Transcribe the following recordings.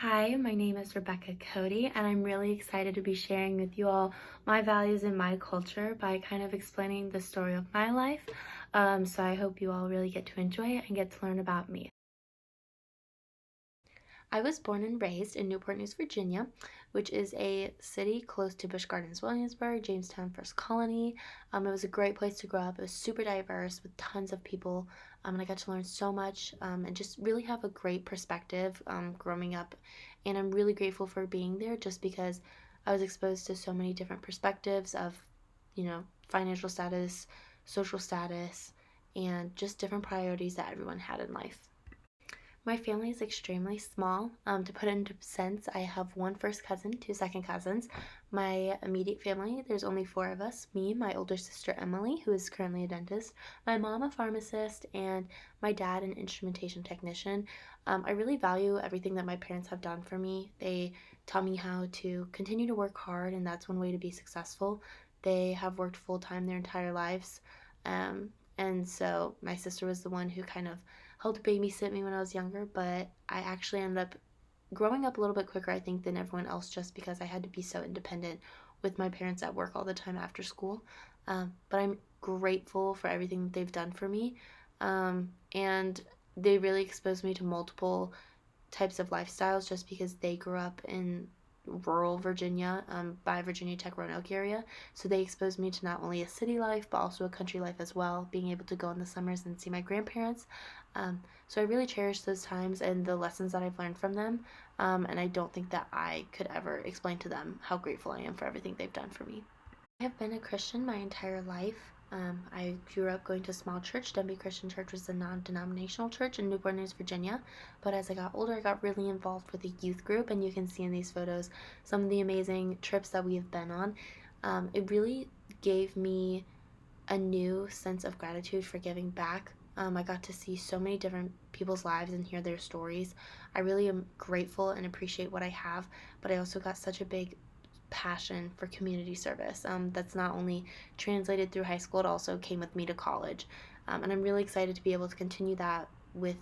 Hi, my name is Rebecca Cody, and I'm really excited to be sharing with you all my values and my culture by kind of explaining the story of my life. So I hope you all really get to enjoy it and get to learn about me. I was born and raised in Newport News, Virginia, which is a city close to Busch Gardens, Williamsburg, Jamestown, First Colony. It was a great place to grow up. It was super diverse with tons of people, and I got to learn so much and just really have a great perspective growing up. And I'm really grateful for being there just because I was exposed to so many different perspectives of, financial status, social status, and just different priorities that everyone had in life. My family is extremely small. To put it into sense, I have one first cousin, two second cousins. My immediate family, there's only four of us: me, my older sister Emily, who is currently a dentist, my mom, a pharmacist, and my dad, an instrumentation technician. I really value everything that my parents have done for me. They taught me how to continue to work hard, and that's one way to be successful. They have worked full time their entire lives. And so my sister was the one who kind of helped babysit me when I was younger, but I actually ended up growing up a little bit quicker, I think, than everyone else just because I had to be so independent with my parents at work all the time after school. But I'm grateful for everything that they've done for me. And they really exposed me to multiple types of lifestyles just because they grew up in rural Virginia, by Virginia Tech Roanoke area. So they exposed me to not only a city life but also a country life as well, being able to go in the summers and see my grandparents. So I really cherish those times and the lessons that I've learned from them. And I don't think that I could ever explain to them how grateful I am for everything they've done for me. I have been a Christian my entire life. I grew up going to a small church. Denby Christian Church was a non-denominational church in Newport News, Virginia. But as I got older, I got really involved with a youth group, and you can see in these photos some of the amazing trips that we have been on. It really gave me a new sense of gratitude for giving back. I got to see so many different people's lives and hear their stories. I really am grateful and appreciate what I have, but I also got such a big passion for community service. That's not only translated through high school, it also came with me to college. And I'm really excited to be able to continue that with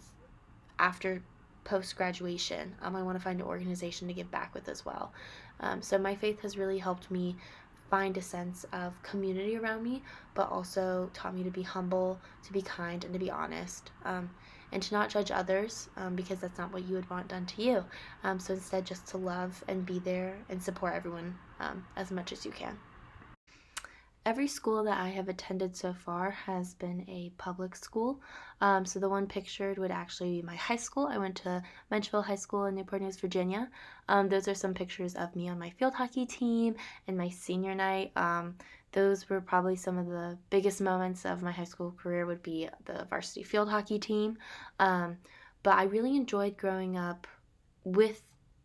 after post graduation. I want to find an organization to give back with as well. So my faith has really helped me find a sense of community around me, but also taught me to be humble, to be kind, and to be honest. And to not judge others because that's not what you would want done to you. So instead, just to love and be there and support everyone as much as you can. Every school that I have attended so far has been a public school. So the one pictured would actually be my high school. I went to Menchville High School in Newport News, Virginia. Those are some pictures of me on my field hockey team and my senior night. Those were probably some of the biggest moments of my high school career would be the varsity field hockey team. But I really enjoyed growing up with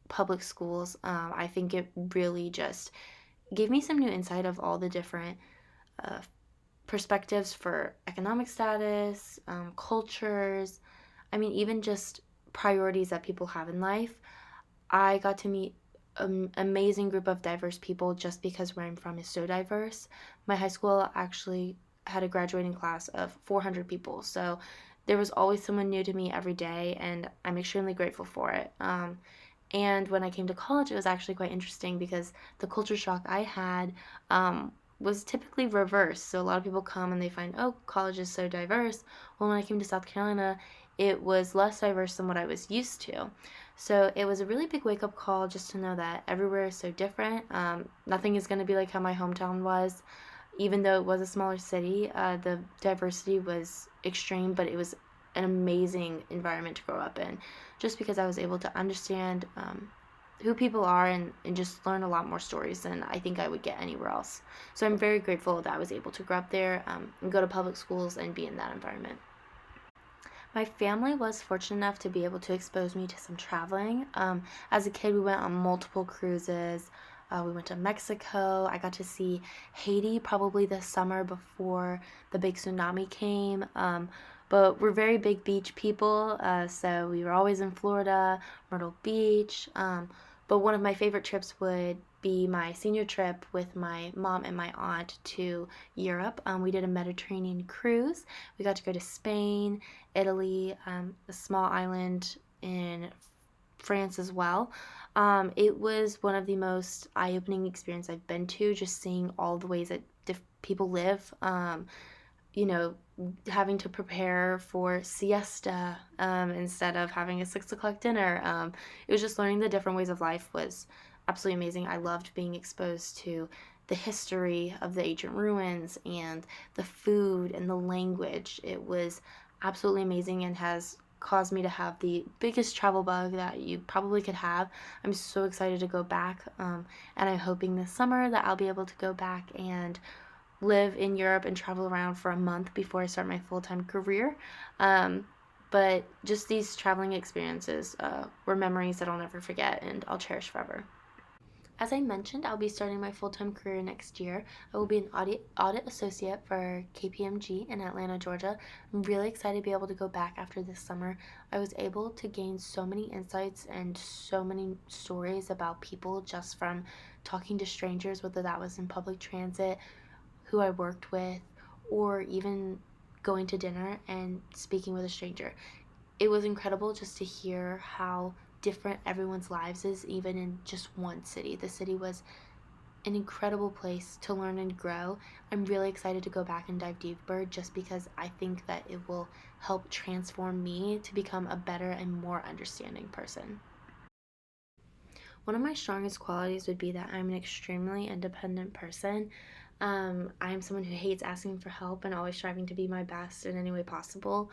public schools. I think it really just gave me some new insight of all the different uh, perspectives for economic status, cultures. I mean, even just priorities that people have in life. I got to meet an amazing group of diverse people just because where I'm from is so diverse. My high school actually had a graduating class of 400 people, so there was always someone new to me every day, and I'm extremely grateful for it. And when I came to college, it was actually quite interesting because the culture shock I had was typically reverse. So a lot of people come and they find, oh, college is so diverse. Well, when I came to South Carolina, it was less diverse than what I was used to. So it was a really big wake up call just to know that everywhere is so different. Nothing is going to be like how my hometown was. Even though it was a smaller city, the diversity was extreme, but it was an amazing environment to grow up in just because I was able to understand who people are and just learn a lot more stories than I think I would get anywhere else. So I'm very grateful that I was able to grow up there and go to public schools and be in that environment. My family was fortunate enough to be able to expose me to some traveling. As a kid, we went on multiple cruises. We went to Mexico. I got to see Haiti probably the summer before the big tsunami came. But we're very big beach people, so we were always in Florida, Myrtle Beach. But one of my favorite trips would be my senior trip with my mom and my aunt to Europe. We did a Mediterranean cruise. We got to go to Spain, Italy, a small island in France as well. It was one of the most eye-opening experiences I've been to, just seeing all the ways that people live. You know, having to prepare for siesta instead of having a 6 o'clock dinner. It was just learning the different ways of life was absolutely amazing. I loved being exposed to the history of the ancient ruins and the food and the language. It was absolutely amazing and has caused me to have the biggest travel bug that you probably could have. I'm so excited to go back, and I'm hoping this summer that I'll be able to go back and live in Europe and travel around for a month before I start my full-time career. Um, but just these traveling experiences were memories that I'll never forget and I'll cherish forever. As I mentioned, I'll be starting my full-time career next year. I will be an audit associate for KPMG in Atlanta, Georgia. I'm really excited to be able to go back after this summer. I was able to gain so many insights and so many stories about people just from talking to strangers, whether that was in public transit, who I worked with, or even going to dinner and speaking with a stranger. It was incredible just to hear how different everyone's lives is, even in just one city. The city was an incredible place to learn and grow. I'm really excited to go back and dive deeper just because I think that it will help transform me to become a better and more understanding person. One of my strongest qualities would be that I'm an extremely independent person. I'm someone who hates asking for help and always striving to be my best in any way possible.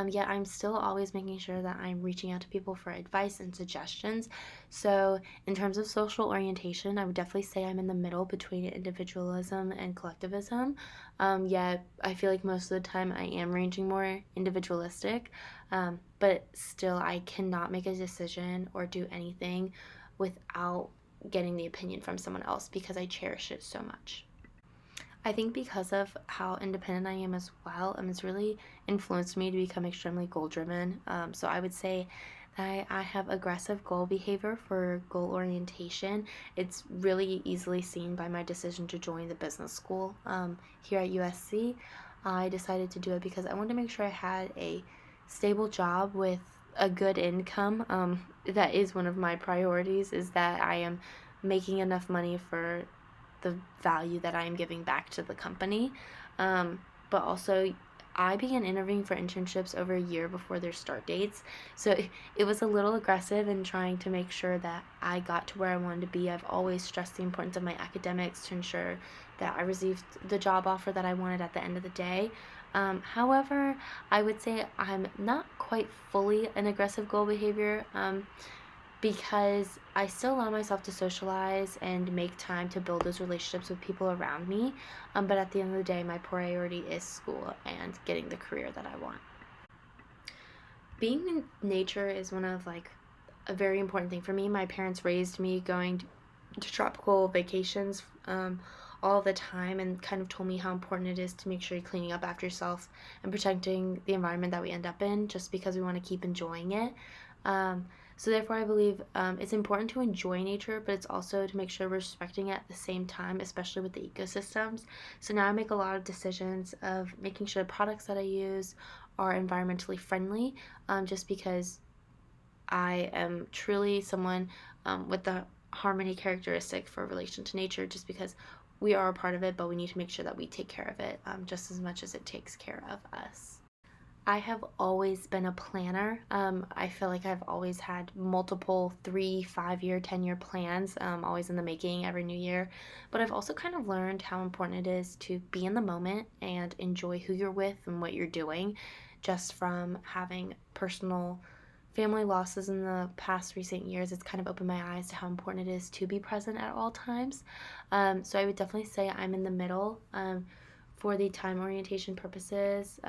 Yet I'm still always making sure that I'm reaching out to people for advice and suggestions. So, in terms of social orientation, I would definitely say I'm in the middle between individualism and collectivism. Yet I feel like most of the time I am ranging more individualistic, but still I cannot make a decision or do anything without getting the opinion from someone else because I cherish it so much. I think because of how independent I am as well, it's really influenced me to become extremely goal driven. So I would say that I have aggressive goal behavior for goal orientation. It's really easily seen by my decision to join the business school here at USC. I decided to do it because I wanted to make sure I had a stable job with a good income. That is one of my priorities, is that I am making enough money for the value that I am giving back to the company. But also, I began interviewing for internships over a year before their start dates. So it was a little aggressive in trying to make sure that I got to where I wanted to be. I've always stressed the importance of my academics to ensure that I received the job offer that I wanted at the end of the day. However, I would say I'm not quite fully an aggressive goal behavior. Because I still allow myself to socialize and make time to build those relationships with people around me. But at the end of the day, my priority is school and getting the career that I want. Being in nature is one of a very important thing for me. My parents raised me going to tropical vacations all the time and kind of told me how important it is to make sure you're cleaning up after yourself and protecting the environment that we end up in just because we want to keep enjoying it. So therefore, I believe it's important to enjoy nature, but it's also to make sure we're respecting it at the same time, especially with the ecosystems. So now I make a lot of decisions of making sure the products that I use are environmentally friendly, just because I am truly someone with the harmony characteristic for relation to nature, just because we are a part of it, but we need to make sure that we take care of it just as much as it takes care of us. I have always been a planner. I feel like I've always had multiple 3, 5 year, 10-year plans, always in the making every new year. But I've also kind of learned how important it is to be in the moment and enjoy who you're with and what you're doing, just from having personal family losses in the past recent years. It's kind of opened my eyes to how important it is to be present at all times. So I would definitely say I'm in the middle for the time orientation purposes.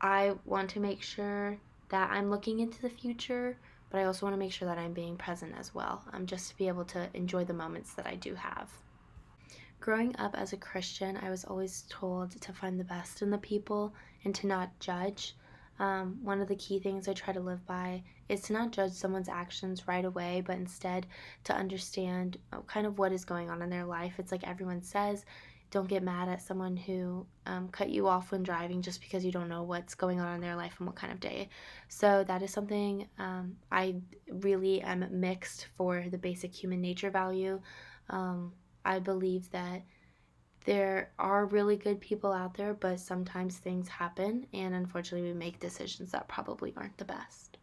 I want to make sure that I'm looking into the future, but I also want to make sure that I'm being present as well, just to be able to enjoy the moments that I do have. Growing up as a Christian, I was always told to find the best in the people and to not judge. One of the key things I try to live by is to not judge someone's actions right away, but instead to understand kind of what is going on in their life. It's like everyone says, don't get mad at someone who cut you off when driving just because you don't know what's going on in their life and what kind of day. So that is something I really am mixed for the basic human nature value. Um, I believe that there are really good people out there, but sometimes things happen, and unfortunately, we make decisions that probably aren't the best.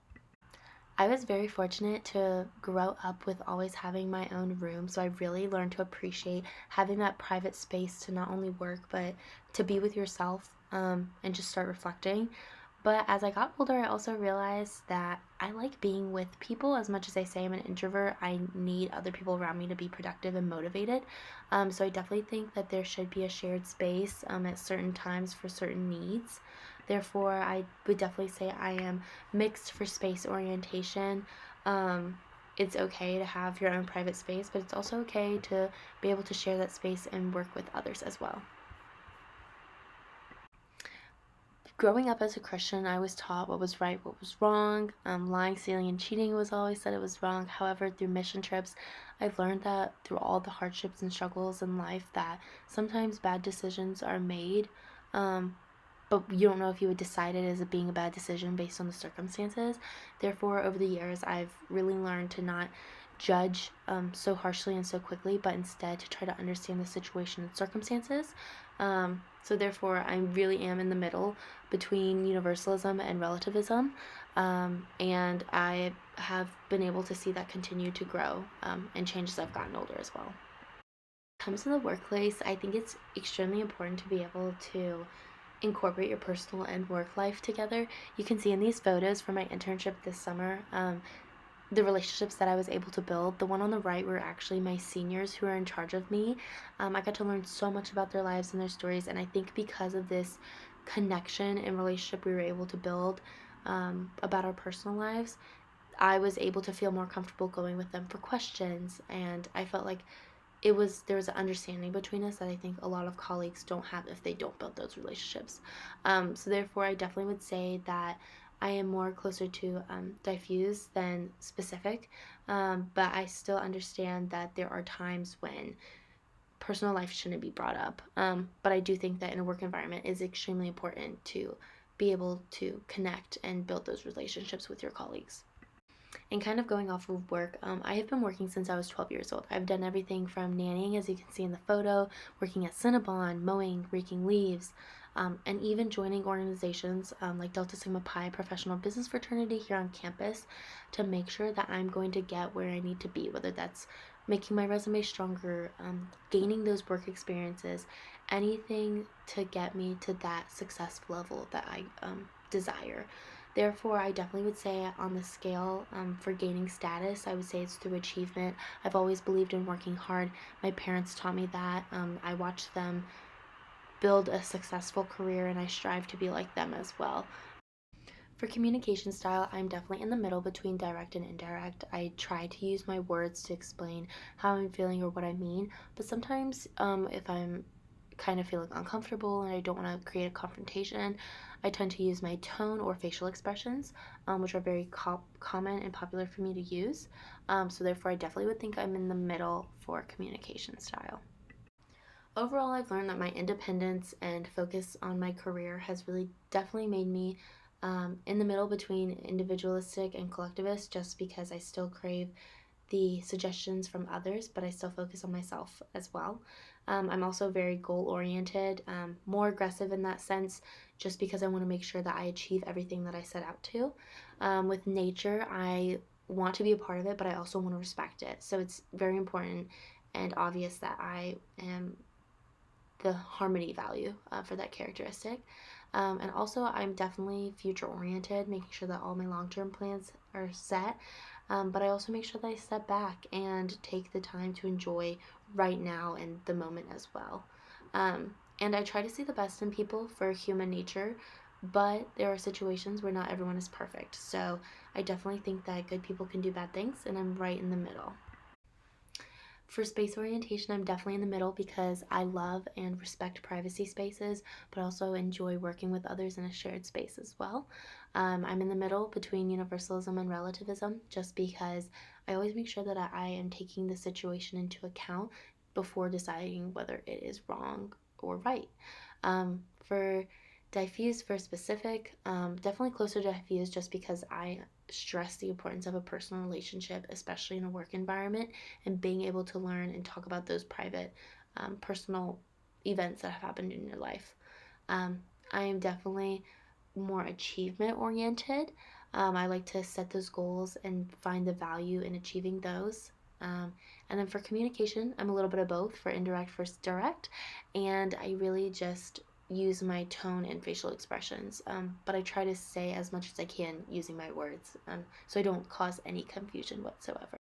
I was very fortunate to grow up with always having my own room, so I really learned to appreciate having that private space to not only work, but to be with yourself and just start reflecting. But as I got older, I also realized that I like being with people as much as I say I'm an introvert. I need other people around me to be productive and motivated. So I definitely think that there should be a shared space at certain times for certain needs. Therefore, I would definitely say I am mixed for space orientation. Um, it's okay to have your own private space, but it's also okay to be able to share that space and work with others as well. Growing up as a Christian, I was taught what was right, what was wrong. Lying, stealing, and cheating was always said it was wrong. However, through mission trips, I've learned that through all the hardships and struggles in life, that sometimes bad decisions are made, um, but you don't know if you would decide it as being a bad decision based on the circumstances. Therefore, over the years, I've really learned to not judge so harshly and so quickly, but instead to try to understand the situation and circumstances. So therefore, I really am in the middle between universalism and relativism, and I have been able to see that continue to grow and change as I've gotten older as well. When it comes to the workplace, I think it's extremely important to be able to incorporate your personal and work life together. You can see in these photos from my internship this summer, the relationships that I was able to build. The one on the right were actually my seniors who are in charge of me. I got to learn so much about their lives and their stories, and I think because of this connection and relationship we were able to build about our personal lives, I was able to feel more comfortable going with them for questions, and I felt like there was an understanding between us that I think a lot of colleagues don't have if they don't build those relationships. So therefore, I definitely would say that I am more closer to diffuse than specific, but I still understand that there are times when personal life shouldn't be brought up. But I do think that in a work environment is extremely important to be able to connect and build those relationships with your colleagues. And kind of going off of work, I have been working since I was 12 years old. I've done everything from nannying, as you can see in the photo, working at Cinnabon, mowing, raking leaves, and even joining organizations like Delta Sigma Pi Professional Business Fraternity here on campus to make sure that I'm going to get where I need to be, whether that's making my resume stronger, gaining those work experiences, anything to get me to that success level that I desire. Therefore, I definitely would say on the scale for gaining status, I would say it's through achievement. I've always believed in working hard. My parents taught me that. I watched them build a successful career, and I strive to be like them as well. For communication style, I'm definitely in the middle between direct and indirect. I try to use my words to explain how I'm feeling or what I mean, but sometimes if I'm kind of feeling uncomfortable and I don't want to create a confrontation, I tend to use my tone or facial expressions, which are very common and popular for me to use. So therefore, I definitely would think I'm in the middle for communication style. Overall, I've learned that my independence and focus on my career has really definitely made me in the middle between individualistic and collectivist, just because I still crave the suggestions from others, but I still focus on myself as well. I'm also very goal oriented, more aggressive in that sense, just because I want to make sure that I achieve everything that I set out to. With nature, I want to be a part of it, but I also want to respect it. So it's very important and obvious that I am the harmony value for that characteristic. And also, I'm definitely future oriented, making sure that all my long term plans are set. But I also make sure that I step back and take the time to enjoy right now and the moment as well. And I try to see the best in people for human nature, but there are situations where not everyone is perfect. So I definitely think that good people can do bad things, and I'm right in the middle. For space orientation, I'm definitely in the middle because I love and respect privacy spaces, but also enjoy working with others in a shared space as well. I'm in the middle between universalism and relativism just because I always make sure that I am taking the situation into account before deciding whether it is wrong or right. For diffuse for specific, definitely closer to diffuse just because I stress the importance of a personal relationship, especially in a work environment, and being able to learn and talk about those private, personal events that have happened in your life. Um, I am definitely more achievement oriented. I like to set those goals and find the value in achieving those. And then for communication, I'm a little bit of both, for indirect versus direct. And I really just use my tone and facial expressions. But I try to say as much as I can using my words, so I don't cause any confusion whatsoever.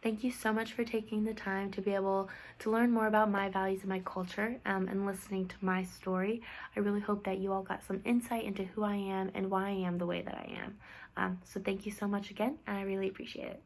Thank you so much for taking the time to be able to learn more about my values and my culture, and listening to my story. I really hope that you all got some insight into who I am and why I am the way that I am. So thank you so much again, and I really appreciate it.